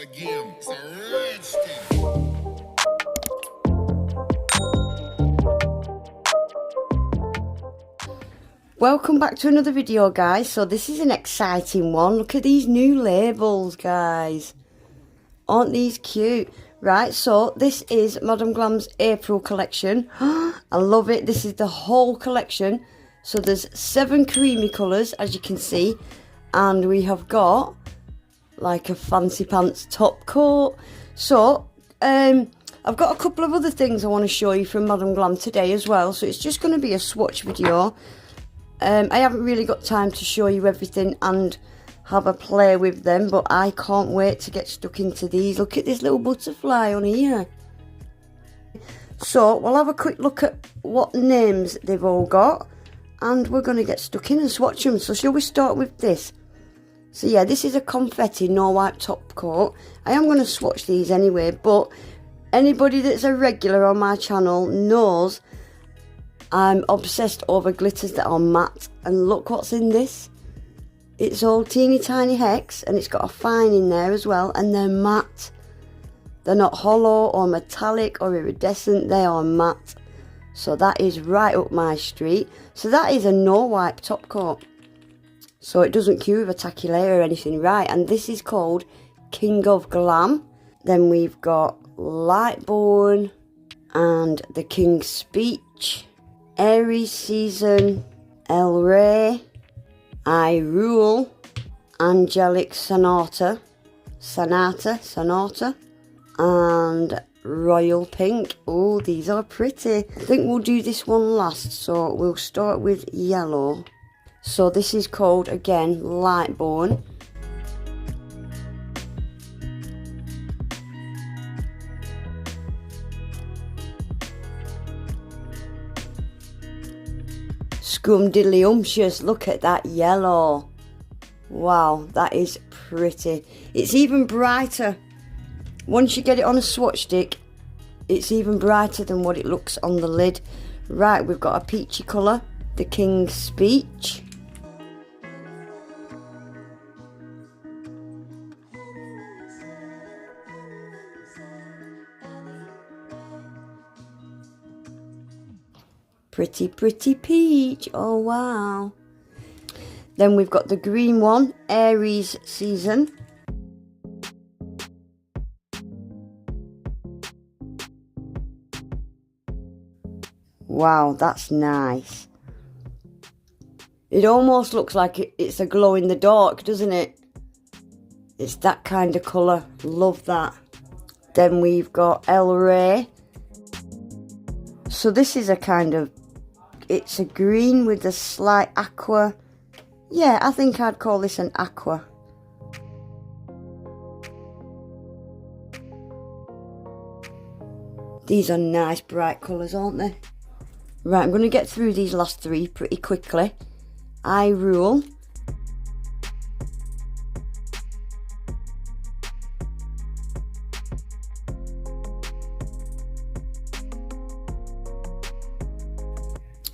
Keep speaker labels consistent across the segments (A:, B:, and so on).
A: again. It's a rich thing.
B: Welcome back to another video, guys. So this is an exciting one. Look at these new labels, guys. Aren't these cute? Right, so this is Madam Glam's April collection. I love it. This is the whole collection. So there's 7 creamy colours, as you can see. And we have got like a fancy pants top coat. So, I've got a couple of other things I want to show you from Madam Glam today as well. So it's just going to be a swatch video. I haven't really got time to show you everything and have a play with them, but I can't wait to get stuck into these. Look at this little butterfly on here. So we'll have a quick look at what names they've all got, and we're going to get stuck in and swatch them. So shall we start with this? So yeah, this is a confetti no wipe top coat. I am going to swatch these anyway, but anybody that's a regular on my channel knows I'm obsessed over glitters that are matte, and look what's in this. It's all teeny tiny hex, and it's got a fine in there as well, and they're matte. They're not hollow or metallic or iridescent, they are matte. So that is right up my street. So that is a no wipe top coat. So it doesn't cure with a tacky layer or anything, right? And this is called King of Glam. Then we've got Lightborn and the King's Speech, Aries Season, El Rey, I Rule, Angelic Sonata, and Royal Pink. Oh, these are pretty. I think we'll do this one last, so we'll start with yellow. So this is called, again, Lightborn. Scrumdiddlyumptious, look at that yellow. Wow, that is pretty. It's even brighter. Once you get it on a swatch stick, it's even brighter than what it looks on the lid. Right, we've got a peachy colour, the King's Speech. Pretty, pretty peach. Oh, wow. Then we've got the green one, Aries Season. Wow, that's nice. It almost looks like it's a glow in the dark, doesn't it? It's that kind of colour. Love that. Then we've got El Rey. So this is a kind of, it's a green with a slight aqua. Yeah, I think I'd call this an aqua. These are nice bright colours, aren't they? Right, I'm going to get through these last 3 pretty quickly. I Rule.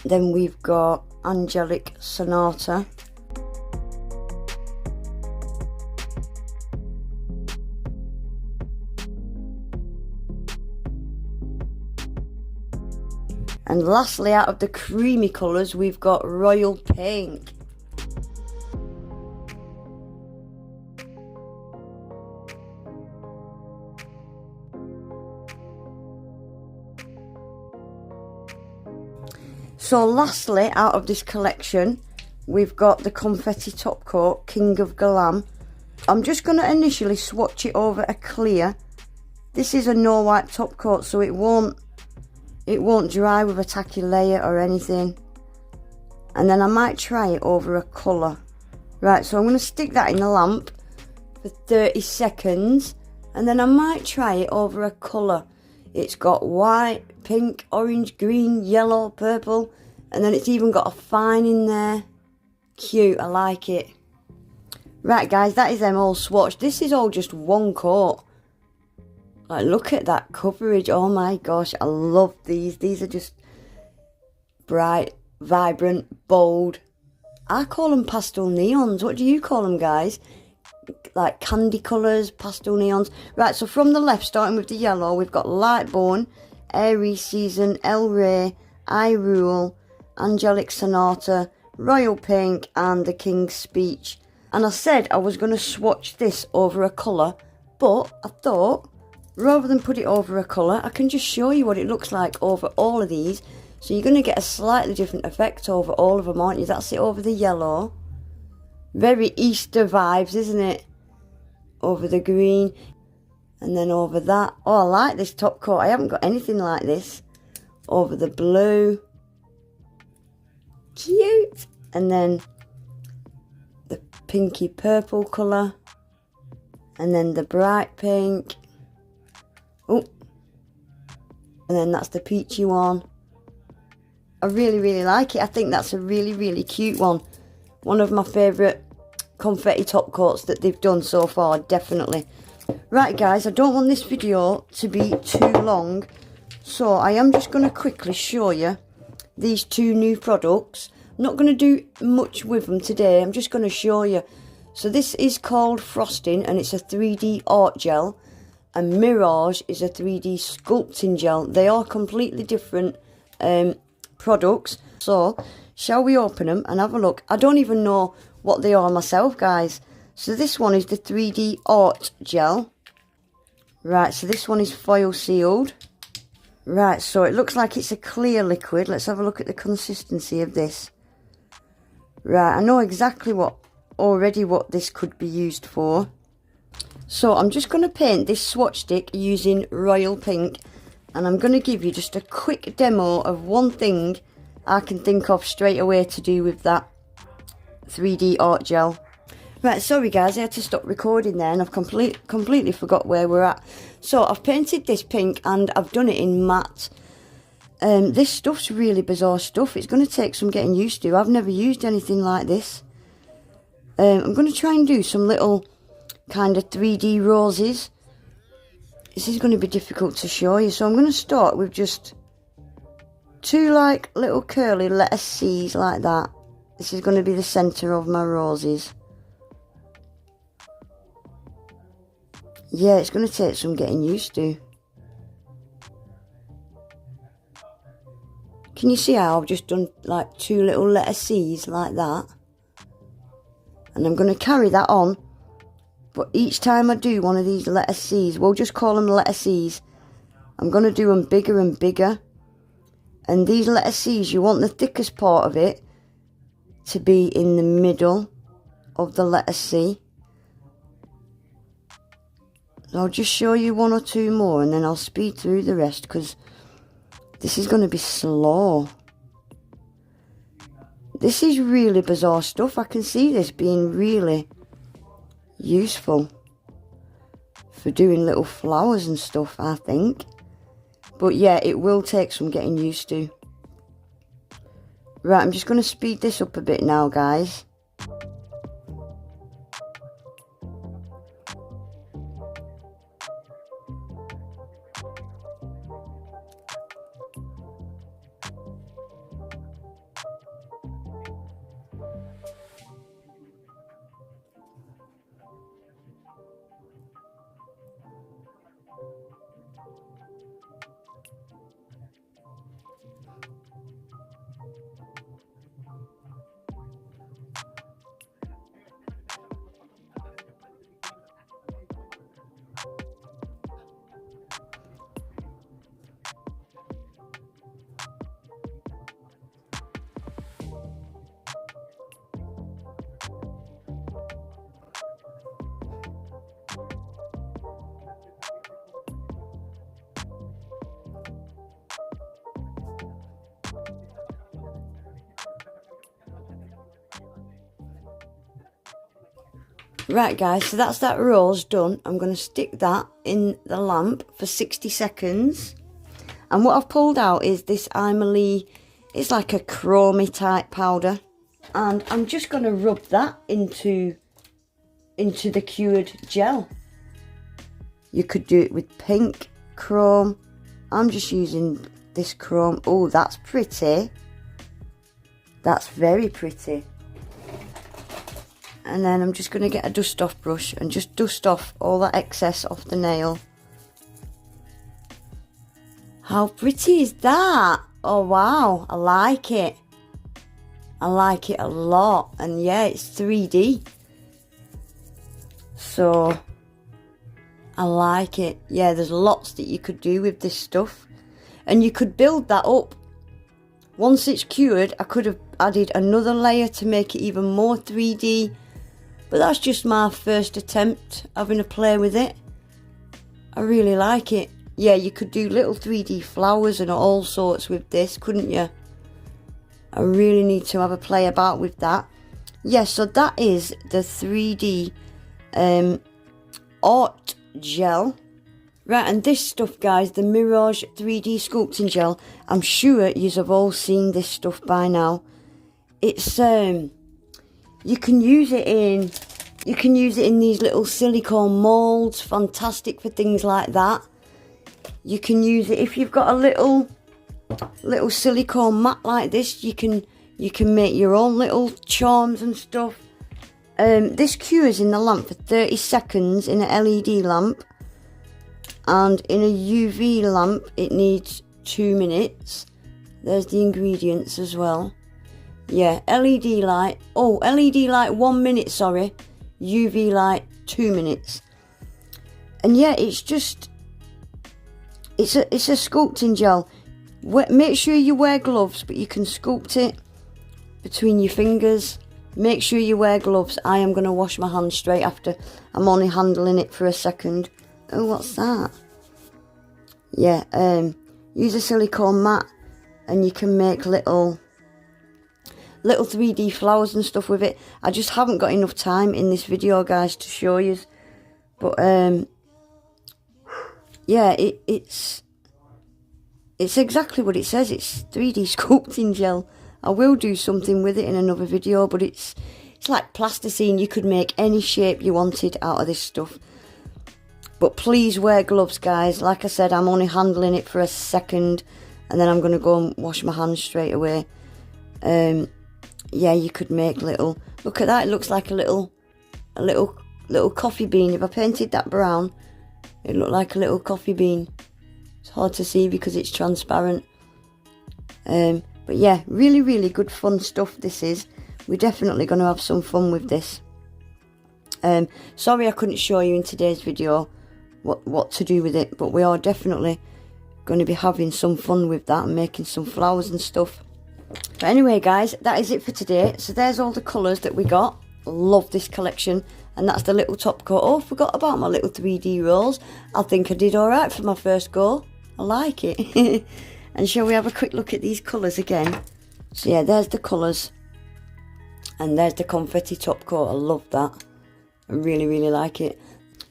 B: Then we've got Angelic Sonata. And lastly, out of the creamy colours, we've got Royal Pink. So lastly, out of this collection, we've got the confetti top coat, King of Glam. I'm just going to initially swatch it over a clear. This is a no wipe top coat, so it won't dry with a tacky layer or anything. And then I might try it over a colour. Right, so I'm going to stick that in the lamp for 30 seconds, and then I might try it over a colour. It's got white, pink, orange, green, yellow, purple, and then it's even got a fine in there. Cute, I like it. Right guys, that is them all swatched. This is all just one coat. Like, look at that coverage. Oh my gosh, I love these. These are just bright, vibrant, bold. I call them pastel neons. What do you call them, guys? like candy colours, pastel neons. Right, so from the left, starting with the yellow, we've got Lightbone, Aries Season, El Rey, I Rule, Angelic Sonata, Royal Pink, and The King's Speech. And I said I was going to swatch this over a colour, but I thought, rather than put it over a colour, I can just show you what it looks like over all of these. So you're going to get a slightly different effect over all of them, aren't you? That's it over the yellow. Very Easter vibes, isn't it? Over the green. And then over that. Oh, I like this top coat. I haven't got anything like this. Over the blue. Cute. And then the pinky purple colour. And then the bright pink. Oh. And then that's the peachy one. I really, really like it. I think that's a really, really cute one. One of my favourite confetti top coats that they've done so far, definitely. Right guys, I don't want this video to be too long, so I am just going to quickly show you these two new products. I'm not going to do much with them today, I'm just going to show you. So this is called Frosting and it's a 3D art gel, and Mirage is a 3D sculpting gel. They are completely different products, so shall we open them and have a look? I don't even know what they are myself, guys. So this one is the 3D art gel. Right, so this one is foil sealed. Right, so it looks like it's a clear liquid. Let's have a look at the consistency of this. Right, I know exactly what this could be used for. So I'm just going to paint this swatch stick using Royal Pink, and I'm going to give you just a quick demo of one thing I can think of straight away to do with that 3D art gel. Right, sorry guys, I had to stop recording there and I've completely forgot where we're at. So I've painted this pink and I've done it in matte. This stuff's really bizarre stuff. It's going to take some getting used to. I've never used anything like this. I'm going to try and do some little kind of 3D roses. This is going to be difficult to show you, so I'm going to start with just two like little curly letter C's like that. This is going to be the centre of my roses. Yeah, it's going to take some getting used to. Can you see how I've just done like two little letter C's like that? And I'm going to carry that on. But each time I do one of these letter C's, we'll just call them letter C's, I'm going to do them bigger and bigger. And these letter C's, you want the thickest part of it to be in the middle of the letter C. I'll just show you one or two more and then I'll speed through the rest because this is going to be slow. This is really bizarre stuff. I can see this being really useful for doing little flowers and stuff, I think. But yeah, it will take some getting used to. Right, I'm just going to speed this up a bit now, guys. Right guys, so that's that rose done. I'm going to stick that in the lamp for 60 seconds. And what I've pulled out is this Imali, it's like a chromey type powder. And I'm just going to rub that into the cured gel. You could do it with pink chrome. I'm just using this chrome. Oh, that's pretty. That's very pretty. And then I'm just going to get a dust off brush and just dust off all that excess off the nail. How pretty is that? Oh wow, I like it. I like it a lot. And yeah, it's 3D. So, I like it. Yeah, there's lots that you could do with this stuff. And you could build that up. Once it's cured, I could have added another layer to make it even more 3D. But that's just my first attempt having a play with it. I really like it. Yeah, you could do little 3D flowers and all sorts with this, couldn't you? I really need to have a play about with that. Yeah, so that is the 3D art gel. Right, and this stuff, guys, the Mirage 3D sculpting gel, I'm sure yous have all seen this stuff by now. It's you can use it in these little silicone molds, fantastic for things like that. You can use it if you've got a little silicone mat like this. You can make your own little charms and stuff. This cures in the lamp for 30 seconds in an LED lamp, and in a UV lamp it needs 2 minutes. There's the ingredients as well. Yeah, LED light. Oh, LED light 1 minute, sorry. UV light 2 minutes. And yeah, it's a sculpting gel. Make sure you wear gloves, but you can sculpt it between your fingers. Make sure you wear gloves. I am going to wash my hands straight after. I'm only handling it for a second. Oh, what's that? Yeah, use a silicone mat and you can make little 3D flowers and stuff with it. I just haven't got enough time in this video, guys, to show you. But yeah, it's exactly what it says. It's 3D sculpting gel. I will do something with it in another video, but it's like plasticine. You could make any shape you wanted out of this stuff. But please wear gloves, guys. Like I said, I'm only handling it for a second, and then I'm going to go and wash my hands straight away. Yeah, you could make little. Look at that. It looks like a little coffee bean. If I painted that brown, it looked like a little coffee bean. It's hard to see because it's transparent. But yeah, really, really good fun stuff this is. We're definitely going to have some fun with this. Sorry I couldn't show you in today's video what to do with it, but we are definitely going to be having some fun with that and making some flowers and stuff. But anyway, guys, that is it for today. So there's all the colours that we got. Love this collection. And that's the little top coat. Oh, forgot about my little 3D rolls. I think I did alright for my first go. I like it. And shall we have a quick look at these colours again? So yeah, there's the colours. And there's the confetti top coat. I love that. I really, really like it.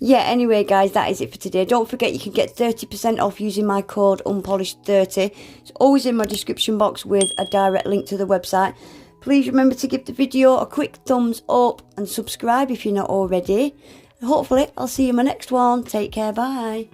B: Yeah, anyway, guys, that is it for today. Don't forget you can get 30% off using my code Unpolished30. It's always in my description box with a direct link to the website. Please remember to give the video a quick thumbs up and subscribe if you're not already. And hopefully, I'll see you in my next one. Take care, bye.